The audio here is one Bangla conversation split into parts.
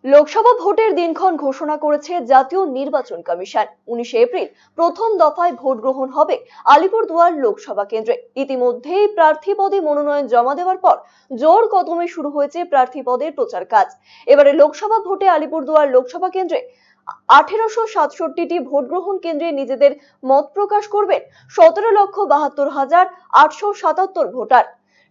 লোকসভা ভোটের দিনক্ষণ ঘোষণা করেছে জাতীয় নির্বাচন কমিশন। 19 এপ্রিল প্রথম দফায় ভোট গ্রহণ হবে আলিপুরদুয়ার লোকসভা কেন্দ্রে। ইতিমধ্যেই প্রার্থী পদে মনোনয়ন জমা দেওয়ার পর জোর কদমে শুরু হয়েছে প্রার্থী পদের প্রচার কাজ। এবারে লোকসভা ভোটে আলিপুরদুয়ার লোকসভা কেন্দ্রে 1867টি ভোট গ্রহণ কেন্দ্রে নিজেদের মত প্রকাশ করবেন 17,72,877 ভোটার।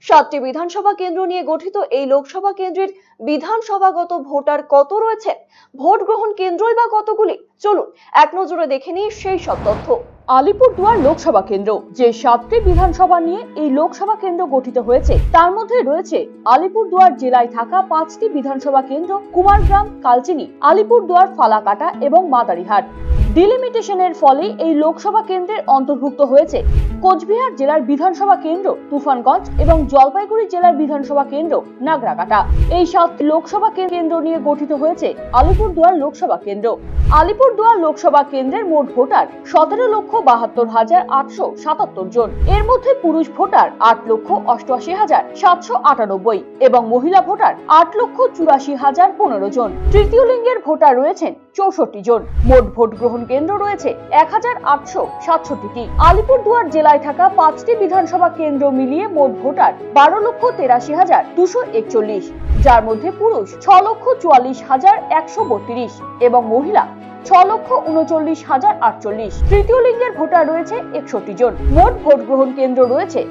7টি বিধানসভা কেন্দ্র নিয়ে গঠিত এই লোকসভা কেন্দ্রের বিধানসভাগত ভোটার কত রয়েছে, ভোট গ্রহণ কেন্দ্রই বা কতগুলি, চলুন এক নজরে দেখে নিই সেই সব তথ্য। আলিপুরদুয়ার লোকসভা কেন্দ্র যে 7টি বিধানসভা নিয়ে এই লোকসভা কেন্দ্র গঠিত হয়েছে, তার মধ্যে রয়েছে আলিপুরদুয়ার জেলায় থাকা 5টি বিধানসভা কেন্দ্র কুমারগ্রাম, কালচিনি, আলিপুরদুয়ার, ফালাকাটা এবং মাদারিহাট। ডিলিমিটেশনের ফলে এই লোকসভা কেন্দ্রের অন্তর্ভুক্ত হয়েছে কোচবিহার জেলার বিধানসভা কেন্দ্র তুফানগঞ্জ এবং জলপাইগুড়ি জেলার বিধানসভা কেন্দ্র নাগরাকাটা। এই 7টি লোকসভা কেন্দ্র নিয়ে গঠিত হয়েছে আলিপুরদুয়ার লোকসভা কেন্দ্র। আলিপুরদুয়ার লোকসভা কেন্দ্রের মোট ভোটার 17,72,877 জন। এর মধ্যে পুরুষ ভোটার 8,88,798 এবং মহিলা ভোটার 8,84,015 জন। তৃতীয় লিঙ্গের ভোটার রয়েছেন 64 জন। মোট ভোট গ্রহণ কেন্দ্র রয়েছে 1,867টি। আলিপুরদুয়ার জেলায় থাকা 5টি বিধানসভা কেন্দ্র মিলিয়ে মোট ভোটার 12,83,241, যার মধ্যে পুরুষ 6,44,132 এবং মহিলা 6,39,048। তৃতীয় লিঙ্গের ভোটার রয়েছে 61 জন। মোট ভোট গ্রহণ কেন্দ্র রয়েছে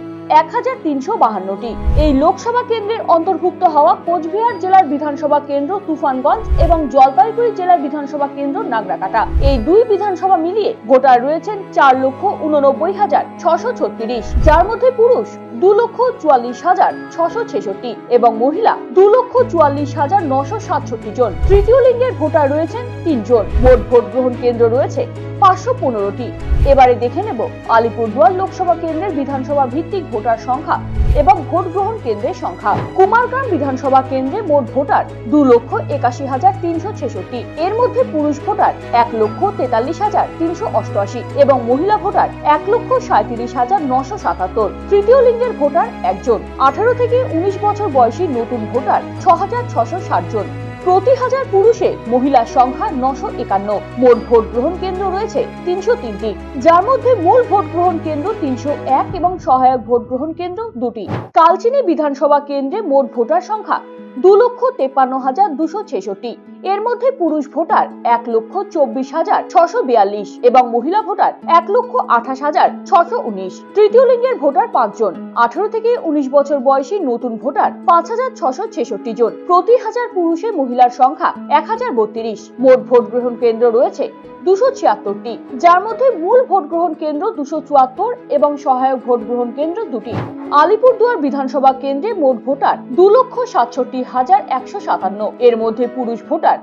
1,352টি। এই লোকসভা কেন্দ্রের অন্তর্ভুক্ত হওয়া কোচবিহার জেলার বিধানসভা কেন্দ্র তুফানগঞ্জ এবং জলপাইগুড়ি জেলার বিধানসভা কেন্দ্র নাগরাকাটা। এই দুই বিধানসভা মিলিয়ে ভোটার রয়েছেন 4,89,636, যার মধ্যে পুরুষ 2,44,666 এবং মহিলা 2,44,967 জন। তৃতীয় লিঙ্গের ভোটার রয়েছেন 3 জন। মোট ভোট গ্রহণ কেন্দ্র রয়েছে 515টি। এবারে দেখে নেব আলিপুরদুয়ার লোকসভা কেন্দ্রের বিধানসভা ভিত্তিক ভোটার সংখ্যা এবং ভোট গ্রহণ কেন্দ্রের সংখ্যা। কুমারগ্রাম বিধানসভা কেন্দ্রে মোট ভোটার 2,81,366। এর মধ্যে পুরুষ ভোটার 1,43,388 এবং মহিলা ভোটার 1,37,977। তৃতীয় লিঙ্গের ভোটার 1 জন। 18 থেকে 19 বছর বয়সী নতুন ভোটার 6,660 জন। প্রতি হাজার পুরুষে মহিলার সংখ্যা 951। মোট ভোট গ্রহণ কেন্দ্র রয়েছে 303টি, যার মধ্যে মূল ভোট গ্রহণ কেন্দ্র 301 এবং সহায়ক ভোট গ্রহণ কেন্দ্র 2টি। কালচিনি বিধানসভা কেন্দ্রে মোট ভোটার সংখ্যা 2,53,266। এর মধ্যে পুরুষ ভোটার 1,24,642 এবং মহিলা ভোটার 1,28,619। তৃতীয় লিঙ্গের ভোটার 5 জন। 18 থেকে 19 বছর বয়সী নতুন ভোটার 5,666 জন। প্রতি হাজার পুরুষে মহিলার সংখ্যা 1,032। মোট ভোট গ্রহণ কেন্দ্র রয়েছে 276টি, যার মধ্যে মূল ভোট গ্রহণ কেন্দ্র 274 এবং সহায়ক ভোট গ্রহণ কেন্দ্র 2টি। আলিপুরদুয়ার বিধানসভা কেন্দ্রে মোট ভোটার 2,67,157। এর মধ্যে পুরুষ ভোটার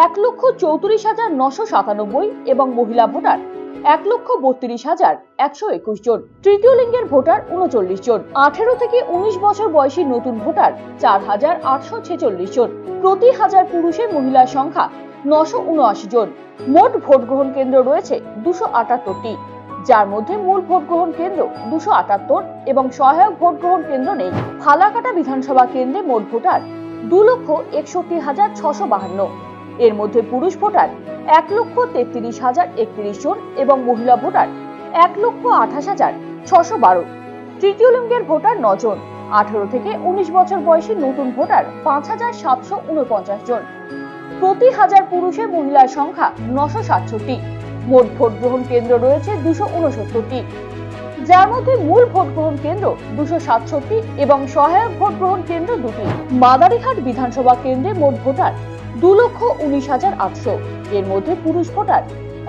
1,34,997 এবং মহিলা ভোটার 1,32,121 জন। তৃতীয় লিঙ্গের ভোটার 39 জন। 18 থেকে 19 বছর বয়সী নতুন ভোটার 4,846 জন। প্রতি হাজার পুরুষে মহিলার সংখ্যা 979 জন। মোট ভোট গ্রহণ কেন্দ্র রয়েছে 278টি, যার মধ্যে মূল ভোট গ্রহণ কেন্দ্র 278 এবং সহায়ক ভোট গ্রহণ কেন্দ্র নেই। ফালাকাটা বিধানসভা কেন্দ্রে মোট ভোটার 2,61,652। এর মধ্যে পুরুষ ভোটার 1,33,031 জন এবং মহিলা ভোটার 1,28,612। তৃতীয় লিঙ্গের ভোটার 9 জন। 18 থেকে 19 বছর বয়সী নতুন ভোটার 5,749 জন। প্রতি হাজার পুরুষে মহিলার সংখ্যা 967টি। মোট ভোট গ্রহণ কেন্দ্র রয়েছে 269টি, যার মধ্যে মূল ভোট গ্রহণ কেন্দ্র 267 এবং সহায়ক ভোট গ্রহণ কেন্দ্র 2টি। মাদারিহাট বিধানসভা কেন্দ্রে মোট ভোটার 2,19,800। এর মধ্যে পুরুষ ভোটার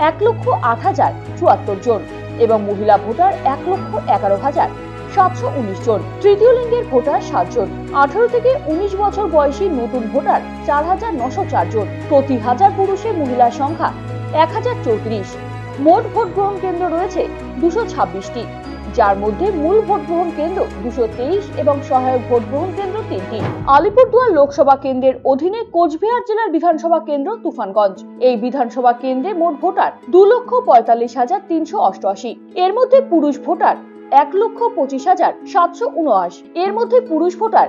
1,08,074 জন এবং মহিলা ভোটার 1,11,719 জন। তৃতীয় লিঙ্গের ভোটার 7 জন। 18 থেকে 19 বছর বয়সী নতুন ভোটার 4,904 জন। প্রতি হাজার পুরুষে মহিলার সংখ্যা 1,034। মোট ভোট গ্রহণ কেন্দ্র রয়েছে 226টি, যার মধ্যে মূল ভোট গ্রহণ কেন্দ্র 223 এবং সহায়ক ভোট গ্রহণ কেন্দ্র 3টি। আলিপুরদুয়ার লোকসভা কেন্দ্রের অধীনে কোচবিহার জেলার বিধানসভা কেন্দ্র তুফানগঞ্জ। এই বিধানসভা কেন্দ্রে মোট ভোটার 2,45,388। এর মধ্যে পুরুষ ভোটার 1,25,779। এর মধ্যে পুরুষ ভোটার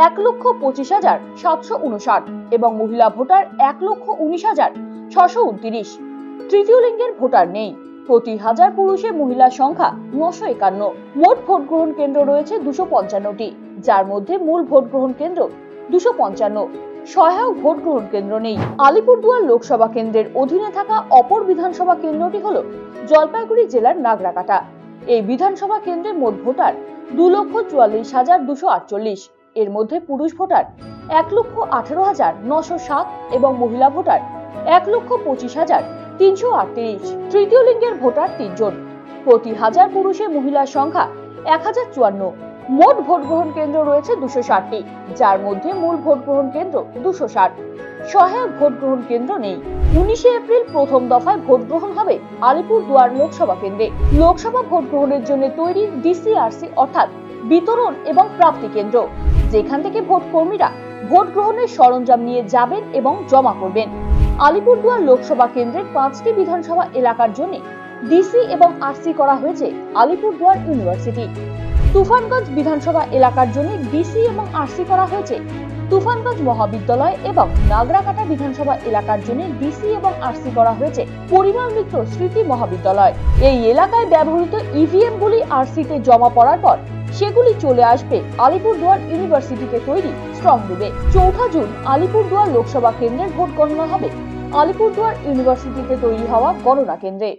1,25,759 এবং মহিলা ভোটার 1,19,629। তৃতীয় লিঙ্গের ভোটার নেই। প্রতি হাজার পুরুষে মহিলার সংখ্যা 951। মোট ভোট গ্রহণ কেন্দ্র রয়েছে 255টি, যার মধ্যে মূল ভোট গ্রহণ কেন্দ্র 255, সহায়ক ভোট গ্রহণ কেন্দ্র নেই। আলিপুরদুয়ার লোকসভা কেন্দ্রের অধীনে থাকা অপর বিধানসভা কেন্দ্রটি হল জলপাইগুড়ি জেলার নাগরাকাটা। এই বিধানসভা কেন্দ্রে মোট ভোটার 2,44,248। এর মধ্যে পুরুষ ভোটার 1,18,907 এবং মহিলা ভোটার 1,25,338। তৃতীয় লিঙ্গের ভোটার 3 জন। প্রতি হাজার পুরুষে মহিলার সংখ্যা 1054। মোট ভোট গ্রহণ কেন্দ্র রয়েছে 260টি, যার মধ্যে মূল ভোট গ্রহণ কেন্দ্র 260, সহায়ক ভোট গ্রহণ কেন্দ্র নেই। 19 এপ্রিল প্রথম দফায় ভোট গ্রহণ হবে আলিপুরদুয়ার লোকসভা কেন্দ্রে। লোকসভা ভোট গ্রহণের জন্য তৈরি ডিসিআরসি অর্থাৎ বিতরণ এবং প্রাপ্তি কেন্দ্র, যেখান থেকে ভোট কর্মীরা ভোট গ্রহণের সরঞ্জাম নিয়ে যাবেন এবং জমা করবেন। আলিপুরদুয়ার লোকসভা কেন্দ্রের 5টি বিধানসভা এলাকার জন্য ডিসি এবং আরসি করা হয়েছে আলিপুরদুয়ার ইউনিভার্সিটি। তুফানগঞ্জ বিধানসভা এলাকার জন্য ডিসি এবং আরসি করা হয়েছে তুফানগঞ্জ মহাবিদ্যালয় এবং নাগরাকাটা বিধানসভা এলাকার জন্য ডিসি এবং আরসি করা হয়েছে পরিমল মিত্র স্মৃতি মহাবিদ্যালয়। এই এলাকায় ব্যবহৃত ইভিএম গুলি আরসিতে জমা পড়ার পর সেগুলি চলে আসবে আলিপুরদুয়ার ইউনিভার্সিটিতে তৈরি স্ট্রং রুমে। 4 জুন আলিপুরদুয়ার লোকসভা কেন্দ্রের ভোট গণনা হবে আলিপুরদুয়ার ইউনিভার্সিটিতে তৈরি হওয়া গণনা কেন্দ্রে।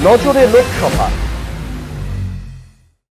নজরে লোকসভা।